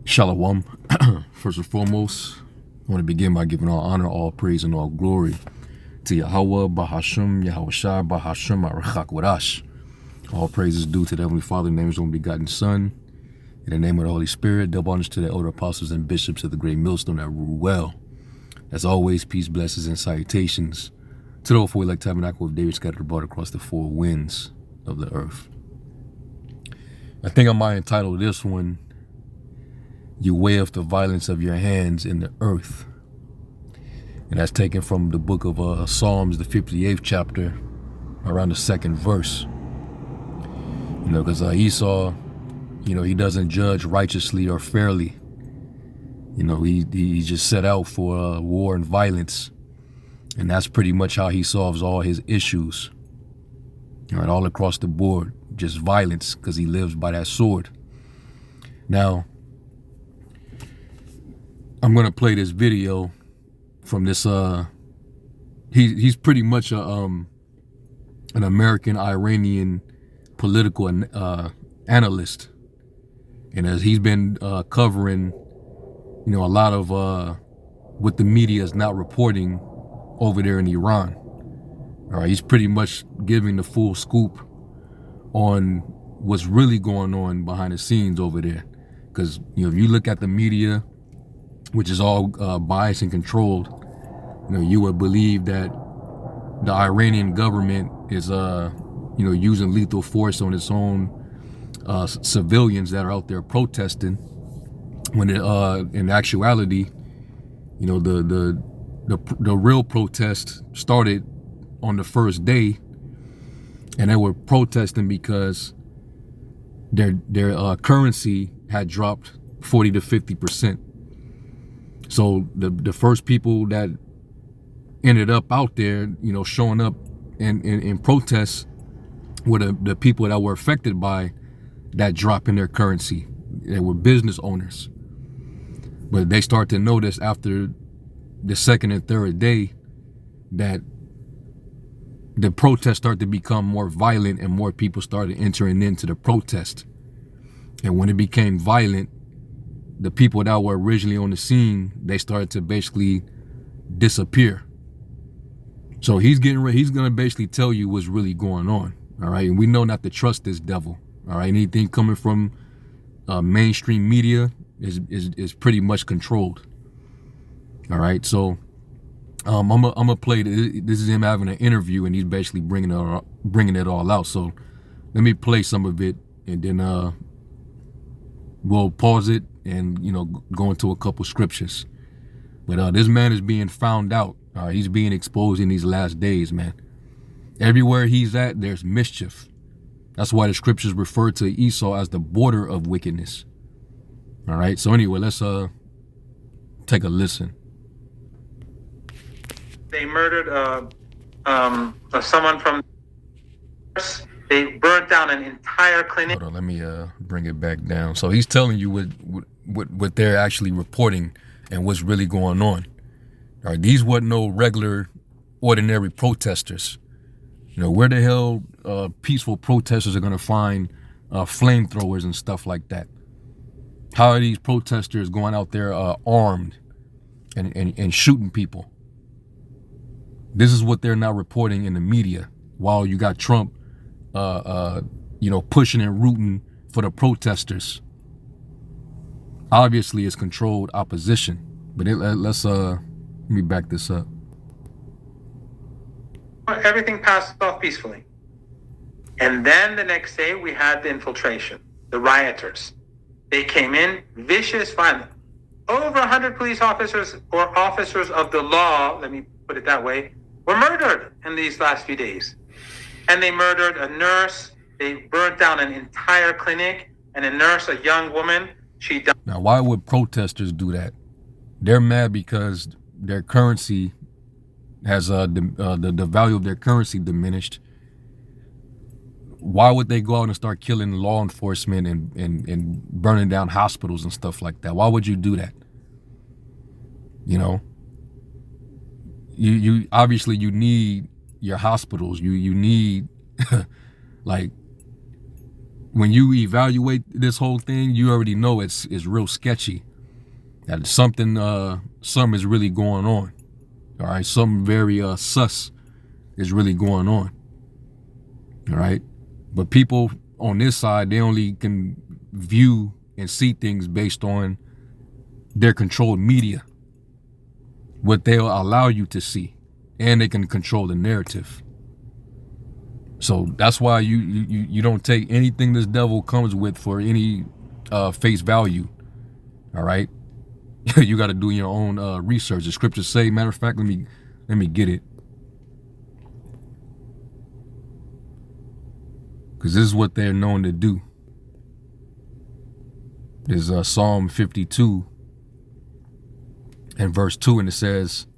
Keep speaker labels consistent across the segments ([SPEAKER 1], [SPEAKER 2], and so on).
[SPEAKER 1] Shalom. First and foremost, I want to begin by giving all honor, all praise, and all glory to Yahweh, Bahasham, Yahweh Shai, Bahasham, Arachak Wadash. All praises due to the Heavenly Father, in the name of His only begotten Son, in the name of the Holy Spirit, double honors to the elder apostles and bishops of the great millstone that rule well. As always, peace, blessings, and salutations to the four elect tabernacle of David scattered abroad across the four winds of the earth. I think I might entitle this one, "You Weigheth the violence of your hands in the earth." And that's taken from the book of Psalms, the 58th chapter, around the second verse. Because Esau, he doesn't judge righteously or fairly. He just set out for war and violence. And that's pretty much how he solves all his issues. All across the board, just violence, because he lives by that sword. Now, I'm going to play this video from this, he's pretty much an American-Iranian political analyst. And as he's been covering, a lot of what the media is not reporting over there in Iran. All right, he's pretty much giving the full scoop on what's really going on behind the scenes over there. Because, if you look at the media, which is all biased and controlled, you would believe that the Iranian government is, using lethal force on its own civilians that are out there protesting. When in actuality, the real protest started on the first day, and they were protesting because their currency had dropped 40 to 50%. So the first people that ended up out there, showing up in protests were the people that were affected by that drop in their currency. They were business owners. But they start to notice after the second and third day that the protests started to become more violent and more people started entering into the protest. And when it became violent, the people that were originally on the scene, they started to basically disappear. So he's going to basically tell you what's really going on. All right. And we know not to trust this devil. All right. Anything coming from mainstream media is pretty much controlled. All right. So I'm gonna play this is him having an interview, and he's basically bringing it all out. So let me play some of it, and then we'll pause it and go into a couple scriptures. But this man is being found out. He's being exposed in these last days, man. Everywhere he's at, there's mischief. That's why the scriptures refer to Esau as the border of wickedness. All right. So anyway, let's take a listen.
[SPEAKER 2] They murdered someone from. They burnt down an entire clinic.
[SPEAKER 1] Hold on, let me bring it back down. So he's telling you what they're actually reporting and what's really going on. All right, these weren't no regular, ordinary protesters. Where the hell peaceful protesters are gonna find flamethrowers and stuff like that? How are these protesters going out there armed and shooting people? This is what they're not reporting in the media. While you got Trump, pushing and rooting for the protesters. Obviously, it's controlled opposition. But let me back this up.
[SPEAKER 2] Everything passed off peacefully. And then the next day, we had the infiltration, the rioters. They came in, vicious, violent. Over 100 police officers or officers of the law, let me put it that way, were murdered in these last few days. And they murdered a nurse. They burnt down an entire clinic. And a nurse, a young woman, she died.
[SPEAKER 1] Now, why would protesters do that? They're mad because their currency has the value of their currency diminished. Why would they go out and start killing law enforcement and burning down hospitals and stuff like that? Why would you do that? You obviously you need your hospitals. You need like when you evaluate this whole thing, you already know it's real sketchy. That something is really going on. All right, something very sus is really going on. All right, but people on this side, they only can view and see things based on their controlled media, what they'll allow you to see, and they can control the narrative. So that's why you don't take anything this devil comes with for any face value. All right, you got to do your own research. The scriptures say, matter of fact, let me get it, because this is what they're known to do. There's Psalm 52 and verse 2, and it says,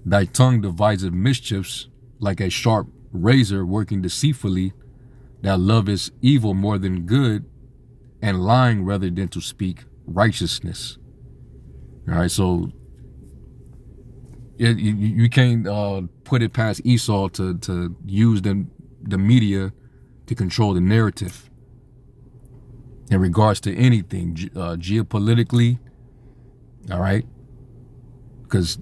[SPEAKER 1] "Thy tongue deviseth mischiefs like a sharp razor working deceitfully. Thou lovest evil more than good, and lying rather than to speak righteousness." All right, so you can't put it past Esau to use the media to control the narrative in regards to anything geopolitically. All right, because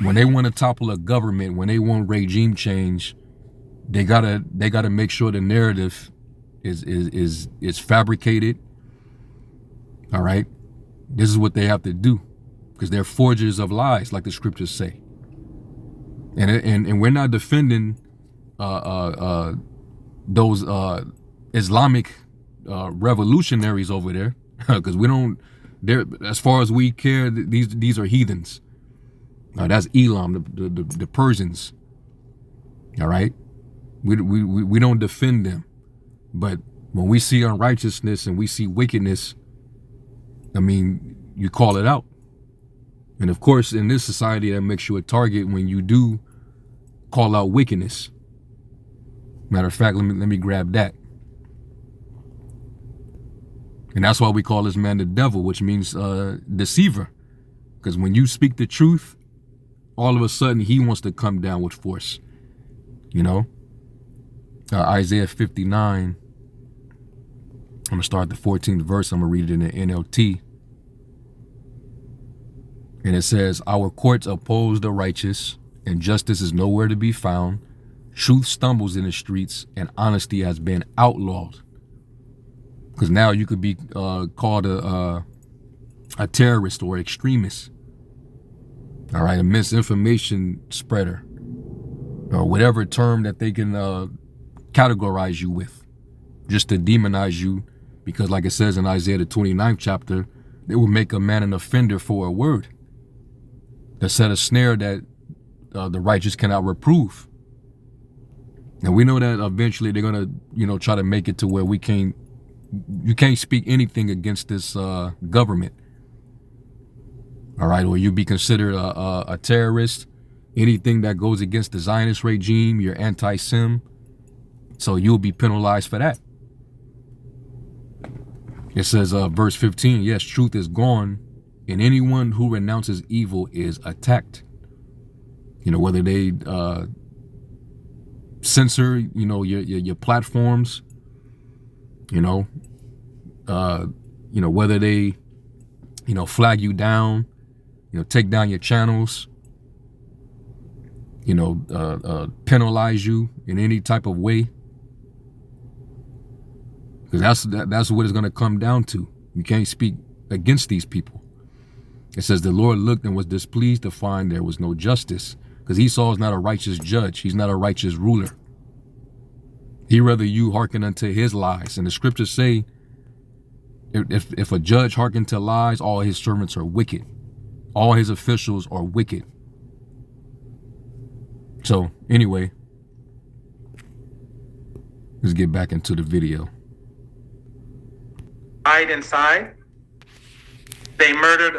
[SPEAKER 1] when they want to topple a government, when they want regime change, they gotta make sure the narrative is fabricated. All right, this is what they have to do, because they're forgers of lies, like the scriptures say. And we're not defending those Islamic revolutionaries over there, because we don't. They're, as far as we care, these are heathens. That's Elam, the Persians. All right, we don't defend them, but when we see unrighteousness and we see wickedness, I mean, you call it out. And of course, in this society, that makes you a target when you do call out wickedness. Matter of fact, let me grab that. And that's why we call this man the devil, which means deceiver. Because when you speak the truth, all of a sudden he wants to come down with force. You know, Isaiah 59. I'm gonna start the 14th verse. I'm gonna read it in the NLT. And it says, "Our courts oppose the righteous, and justice is nowhere to be found. Truth stumbles in the streets, and honesty has been outlawed." Because now you could be called a terrorist or extremist. All right, a misinformation spreader, or whatever term that they can categorize you with, just to demonize you. Because like it says in Isaiah the 29th chapter, they will make a man an offender for a word. They set a snare that the righteous cannot reprove. And we know that eventually they're gonna, try to make it to where you can't speak anything against this government. All right, or you be considered a terrorist. Anything that goes against the Zionist regime, you're anti-Sim. So you'll be penalized for that. It says, verse 15, "Yes, truth is gone, and anyone who renounces evil is attacked." Whether they censor, your platforms, whether they, flag you down, take down your channels, penalize you in any type of way. Because that's what it's going to come down to. You can't speak against these people. It says, "The Lord looked and was displeased to find there was no justice." Because Esau is not a righteous judge. He's not a righteous ruler. He rather you hearken unto his lies. And the scriptures say, if a judge hearken to lies, all his servants are wicked. All his officials are wicked. So anyway, let's get back into the video.
[SPEAKER 2] Hide inside. They murdered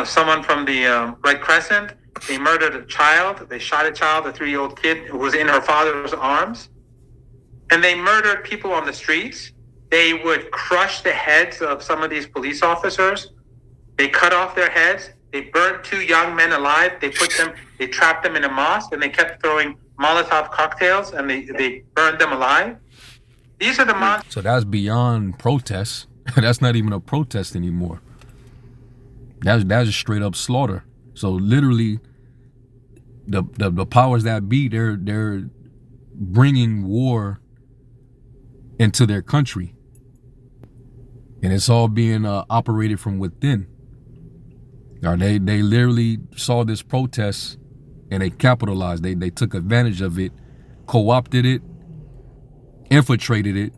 [SPEAKER 2] someone from the Red Crescent. They murdered a child. They shot a child, a 3-year-old kid who was in her father's arms. And they murdered people on the streets. They would crush the heads of some of these police officers. They cut off their heads. They burnt 2 young men alive. They trapped them in a mosque, and they kept throwing Molotov cocktails, and they burned them alive. These are the monsters.
[SPEAKER 1] So that's beyond protest. That's not even a protest anymore. That's just straight up slaughter. So literally, the powers that be, they're bringing war into their country, and it's all being operated from within. They literally saw this protest and they capitalized. They took advantage of it, co-opted it, infiltrated it,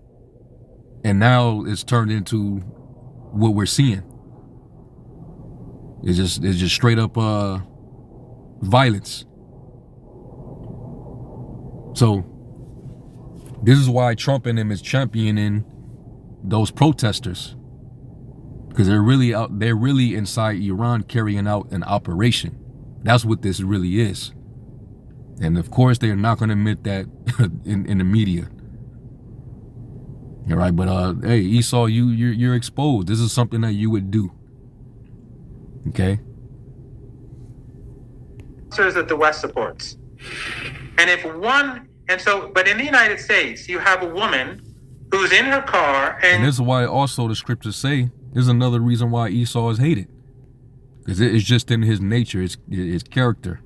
[SPEAKER 1] and now it's turned into what we're seeing. It's just straight up violence. So this is why Trump and them is championing those protesters, because they're really inside Iran carrying out an operation. That's what this really is. And of course they're not going to admit that in the media. All right, but hey, Esau, you're exposed. This is something that you would do. Okay.
[SPEAKER 2] That the West supports. And if one, and so, but in the United States, you have a woman who's in her car,
[SPEAKER 1] and this is why also the scriptures say, there's another reason why Esau is hated, because it's just in his nature, his character.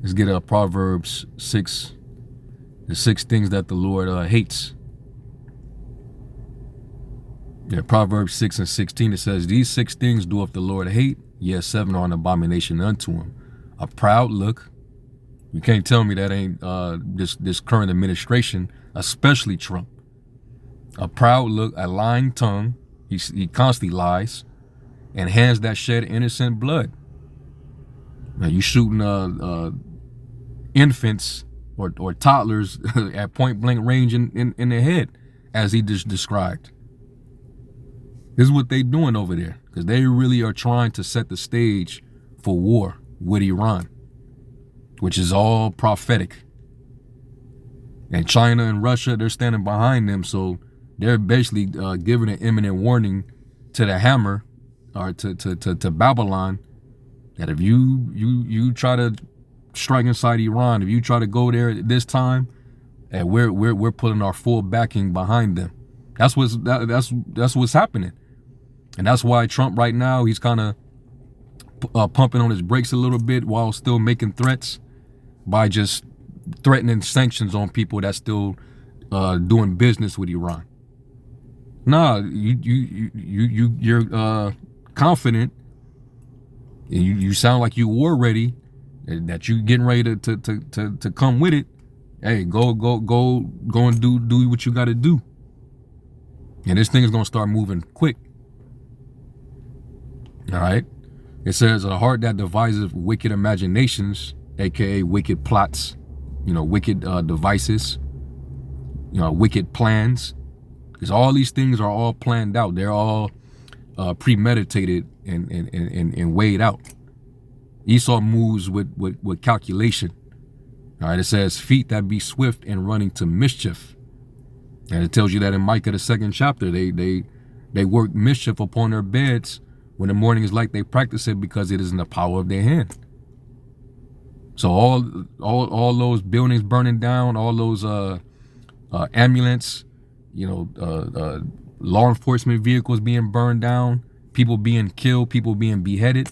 [SPEAKER 1] Let's get Proverbs 6, the 6 things that the Lord hates. Yeah, Proverbs 6:16, it says, these 6 things doeth the Lord hate, yes, 7 are an abomination unto him. A proud look. You can't tell me that ain't this current administration, especially Trump. A proud look, a lying tongue, he constantly lies, and hands that shed innocent blood. Now you shooting infants or toddlers at point blank range in the head, as he just described. This is what they doing over there, because they really are trying to set the stage for war with Iran, which is all prophetic. And China and Russia, they're standing behind them, so they're basically giving an imminent warning to the hammer, or to Babylon, that if you try to strike inside Iran, if you try to go there at this time, and we're putting our full backing behind them. That's what's happening. And that's why Trump right now, he's kind of pumping on his brakes a little bit while still making threats, by just threatening sanctions on people that's still doing business with Iran. Nah, you're confident, and you sound like you war ready, and that you getting ready to come with it. Hey, go and do what you got to do, and this thing is gonna start moving quick. All right. It says, a heart that devises wicked imaginations, aka wicked plots, wicked devices, wicked plans. Because all these things are all planned out. They're all premeditated and weighed out. Esau moves with calculation. All right. It says, feet that be swift and running to mischief. And it tells you that in Micah, the 2nd chapter, they work mischief upon their beds. When the morning is light, they practice it, because it is in the power of their hand. So all those buildings burning down, all those ambulance, law enforcement vehicles being burned down, people being killed, people being beheaded.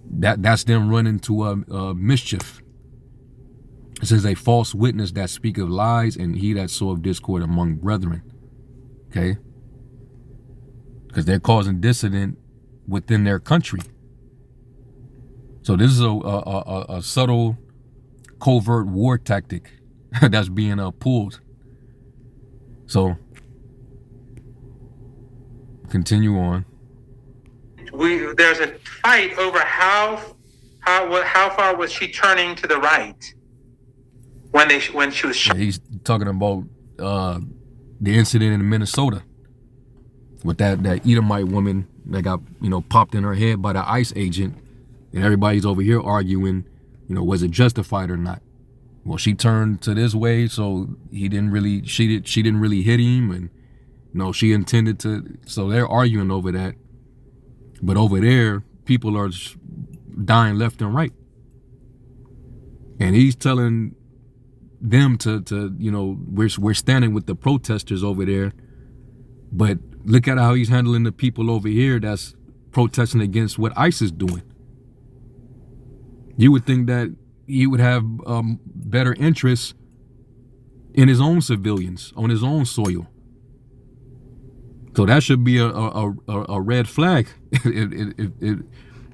[SPEAKER 1] That's them running to mischief. It says, a false witness that speaketh lies, and he that soweth discord among brethren. Okay. Because they're causing dissident within their country. So this is a subtle, covert war tactic that's being pulled. So continue on.
[SPEAKER 2] There's a fight over how far was she turning to the right when she was shot.
[SPEAKER 1] Yeah, he's talking about the incident in Minnesota with that Edomite woman that got, popped in her head by the ICE agent, and everybody's over here arguing, was it justified or not? Well, she turned to this way, so she didn't really hit him, and she intended to. So they're arguing over that, but over there, people are dying left and right, and he's telling them to we're standing with the protesters over there, but look at how he's handling the people over here that's protesting against what ICE is doing. You would think that he would have better interests in his own civilians on his own soil. So that should be a red flag. If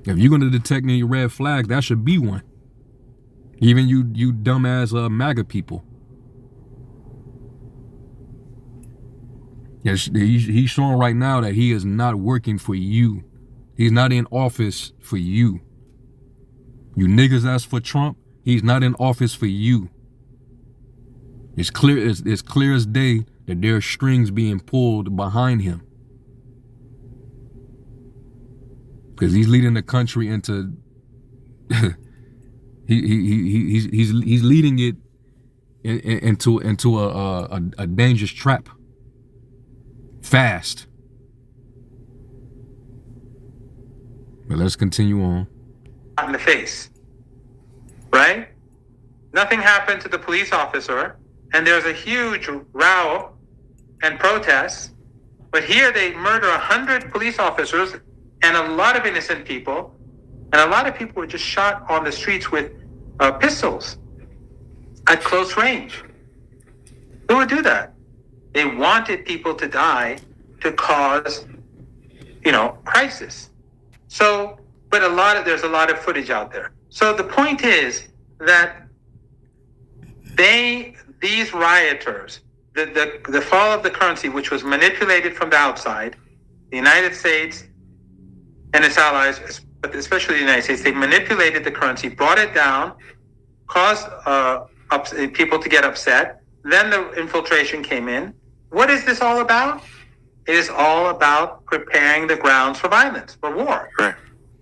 [SPEAKER 1] you're going to detect any red flags, that should be one. Even you dumbass MAGA people. Yes, he's showing right now that he is not working for you. He's not in office for you. You niggas that's for Trump, he's not in office for you. It's clear as day that there are strings being pulled behind him. Because he's leading the country into he's leading it into a dangerous trap. Fast. But let's continue on.
[SPEAKER 2] In the face, right? Nothing happened to the police officer, and there's a huge row and protests. But here they murder 100 police officers and a lot of innocent people, and a lot of people were just shot on the streets with pistols at close range. Who would do that? They wanted people to die to cause, crisis. So, but there's a lot of footage out there. So the point is that these rioters, the fall of the currency, which was manipulated from the outside, the United States and its allies, but especially the United States, they manipulated the currency, brought it down, caused people to get upset. Then the infiltration came in. What is this all about? It is all about preparing the grounds for violence, for war.
[SPEAKER 1] Right.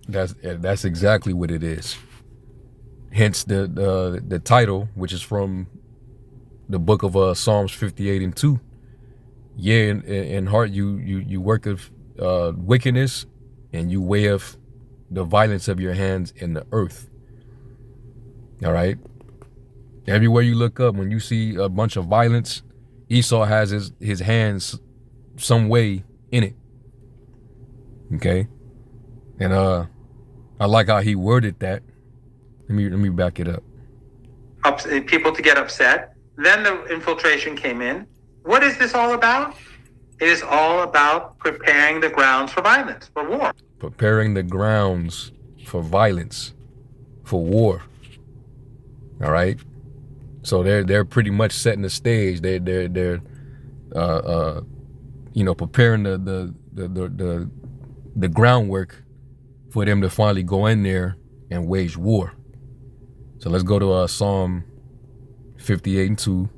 [SPEAKER 1] That's exactly what it is. Hence the title, which is from the book of Psalms 58:2. Yeah, in heart you work of wickedness, and you weigheth the violence of your hands in the earth. All right. Everywhere you look up, when you see a bunch of violence, Esau has his hands some way in it. Okay. And I like how he worded that. Let me back it up.
[SPEAKER 2] People to get upset. Then the infiltration came in. What is this all about? It is all about preparing the grounds for violence, for war.
[SPEAKER 1] Preparing the grounds for violence, for war. All right. So they're pretty much setting the stage. They're preparing the groundwork for them to finally go in there and wage war. So let's go to Psalm 58:2,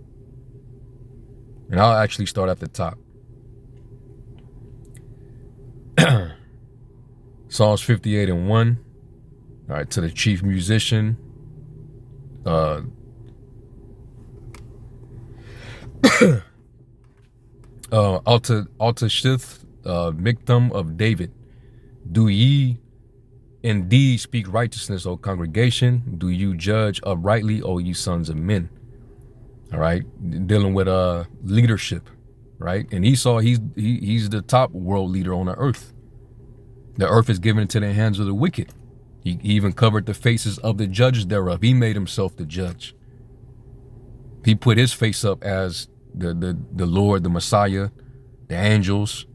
[SPEAKER 1] and I'll actually start at the top. Psalms 58:1. All right, to the chief musician, Altashith, Miktam of David. Do ye indeed speak righteousness, O congregation? Do you judge uprightly, O ye sons of men? All right, dealing with leadership, right? And Esau, he's the top world leader on the earth. The earth is given into the hands of the wicked. He even covered the faces of the judges thereof. He made himself the judge. He put his face up as the Lord, the Messiah, the angels,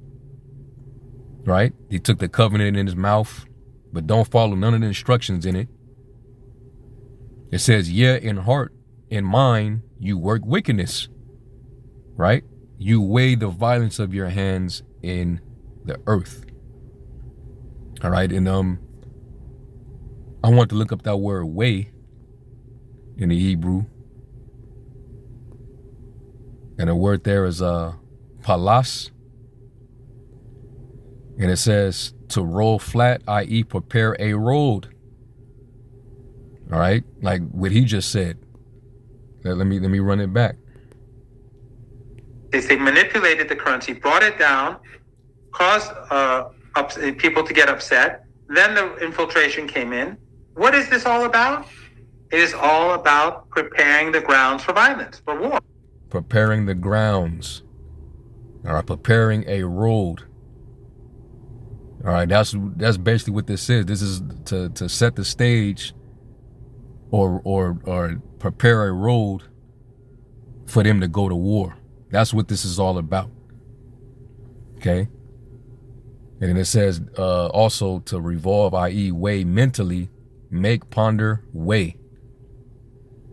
[SPEAKER 1] right? He took the covenant in his mouth, but don't follow none of the instructions in it. It says, yeah, in heart, in mind, you work wickedness, right? You weigh the violence of your hands in the earth. All right, and I want to look up that word weigh in the Hebrew. And the word there is palas. And it says to roll flat, i.e. prepare a road. All right, like what he just said. Let me run it back.
[SPEAKER 2] They manipulated the currency, brought it down, caused people to get upset. Then the infiltration came in. What is this all about? It is all about preparing the grounds for violence, for war.
[SPEAKER 1] Preparing the grounds. All right, preparing a road. All right, that's basically what this is. This is to set the stage or prepare a road for them to go to war. That's what this is all about. Okay. And then it says also to revolve, i.e. weigh mentally, make, ponder, weigh.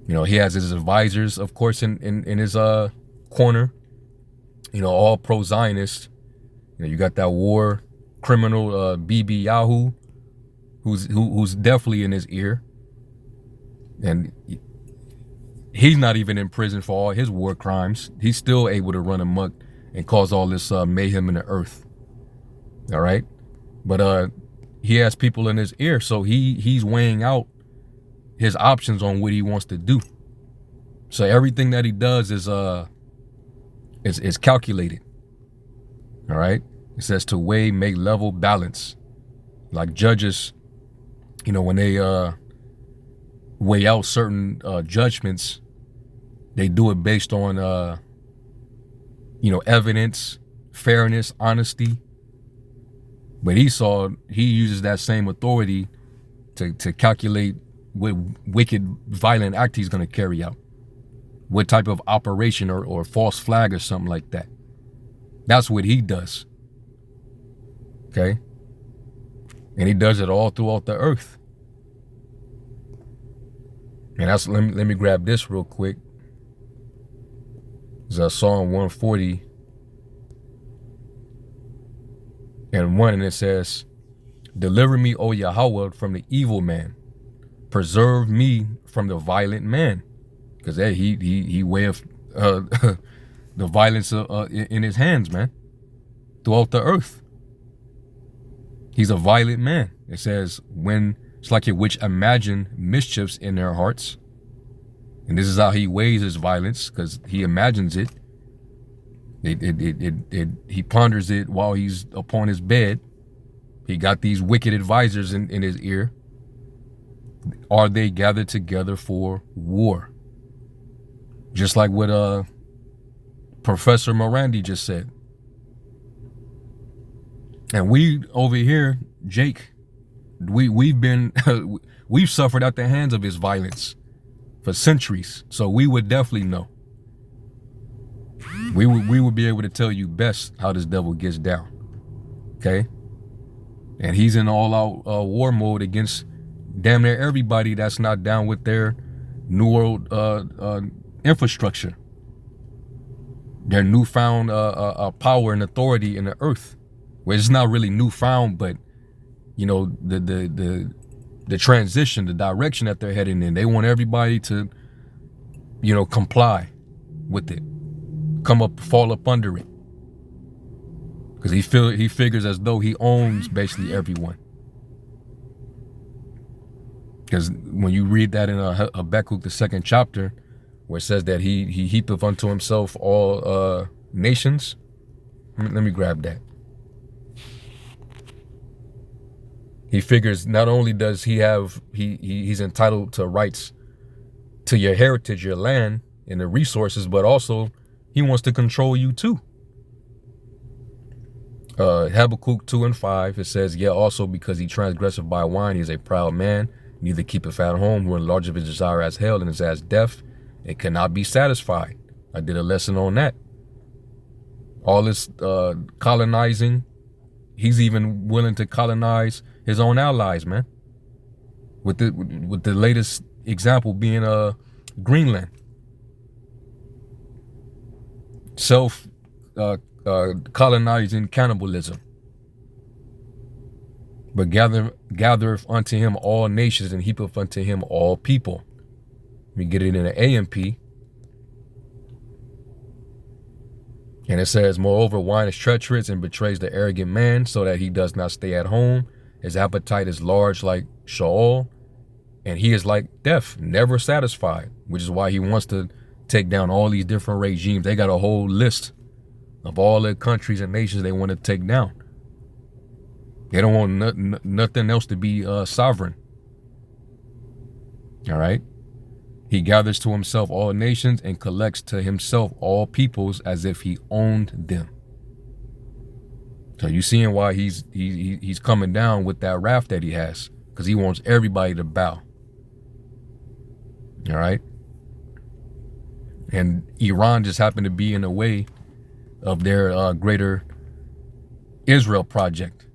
[SPEAKER 1] You know, he has his advisors, of course, in his corner. You know, all pro-Zionist. You know, you got that war criminal BB Yahoo, who's definitely in his ear, and he's not even in prison for all his war crimes. He's still able to run amok and cause all this mayhem in the earth. All right, but he has people in his ear, so he's weighing out his options on what he wants to do. So everything that he does is calculated. All right. It says to weigh, make, level, balance. Like judges, you know, when they weigh out certain judgments, they do it based on you know, evidence, fairness, honesty. But he uses that same authority to calculate what wicked, violent act he's going to carry out. What type of operation or false flag or something like that. That's what he does. Okay? And he does it all throughout the earth. And that's, let me grab this real quick. It's Psalm 140 and 1, and it says, deliver me, O Yahweh, from the evil man. Preserve me from the violent man. Because he weigheth the violence in his hands, man. Throughout the earth. He's a violent man. It says, when it's like it which imagine mischiefs in their hearts. And this is how he weighs his violence, because he imagines it. He ponders it while he's upon his bed. He got these wicked advisors in his ear. Are they gathered together for war? Just like what Professor Morandi just said. And we over here, Jake, we've been we've suffered at the hands of his violence for centuries. So we would definitely know. We would be able to tell you best how this devil gets down. Okay? And he's in all-out war mode against damn near everybody that's not down with their New World infrastructure. Their newfound power and authority in the earth. Well, it's not really newfound, but you know, the transition, the direction that they're heading in. They want everybody to, you know, comply with it, fall up under it, because he figures as though he owns basically everyone. Because when you read that in Habakkuk, the 2nd chapter, where it says that he heapeth unto himself all nations. Let me grab that. He figures not only does he have, he's entitled to rights to your heritage, your land, and the resources, but also he wants to control you too. Habakkuk 2 and 5, it says, yeah, also because he transgresseth by wine, he is a proud man, neither keepeth at home, who enlargeth his desire as hell, and is as deaf, and cannot be satisfied. I did a lesson on that. All this colonizing, he's even willing to colonize his own allies, man. With the latest example being Greenland. Colonizing cannibalism. But gathereth unto him all nations, and heapeth unto him all people. Let me get it in the AMP. And it says, moreover, wine is treacherous and betrays the arrogant man, so that he does not stay at home. His appetite is large like Sheol, and he is like death, never satisfied, which is why he wants to take down all these different regimes. They got a whole list of all the countries and nations they want to take down. They don't want nothing else to be sovereign. All right. He gathers to himself all nations and collects to himself all peoples as if he owned them. So you seeing why he's coming down with that wrath that he has, because he wants everybody to bow. All right. And Iran just happened to be in the way of their greater Israel project.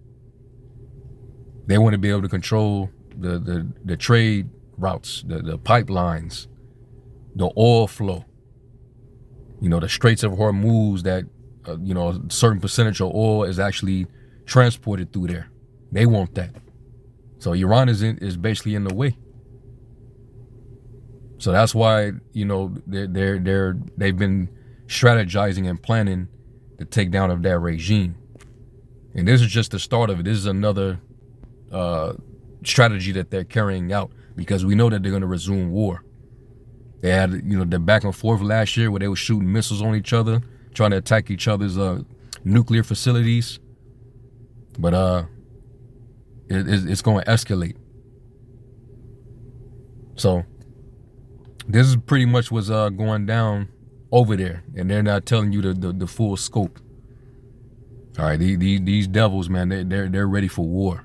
[SPEAKER 1] They want to be able to control the trade routes, the pipelines, the oil flow. You know, the Straits of Hormuz that, you know, a certain percentage of oil is actually transported through there. They want that. So Iran is basically in the way. So that's why, you know, they've been strategizing and planning the takedown of that regime. And this is just the start of it. This is another strategy that they're carrying out, because we know that they're going to resume war. They had, you know, the back and forth last year where they were shooting missiles on each other, trying to attack each other's nuclear facilities. But it's going to escalate. So this is pretty much what's going down over there, and they're not telling you the full scope. All right, these devils, man, they're ready for war,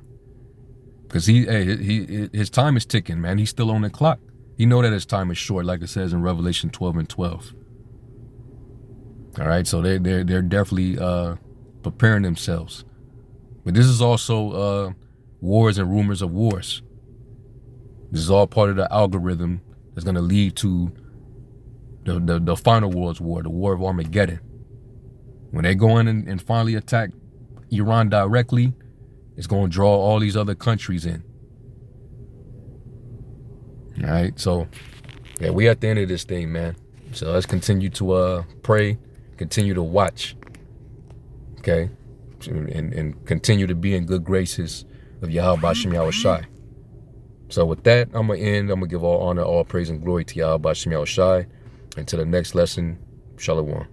[SPEAKER 1] because his time is ticking, man. He's still on the clock. He know that his time is short, like it says in Revelation 12:12. All right, so they're definitely preparing themselves, but this is also wars and rumors of wars. This is all part of the algorithm that's going to lead to the final world's war, the war of Armageddon. When they go in and finally attack Iran directly, it's going to draw all these other countries in. All right, so yeah, we at the end of this thing, man. So let's continue to pray, continue to watch, okay, and continue to be in good graces of Yahweh Bashem Yahushai. So with that, I'm going to end. I'm going to give all honor, all praise, and glory to Yahweh Bashem Yahushai. Until the next lesson, Shalom.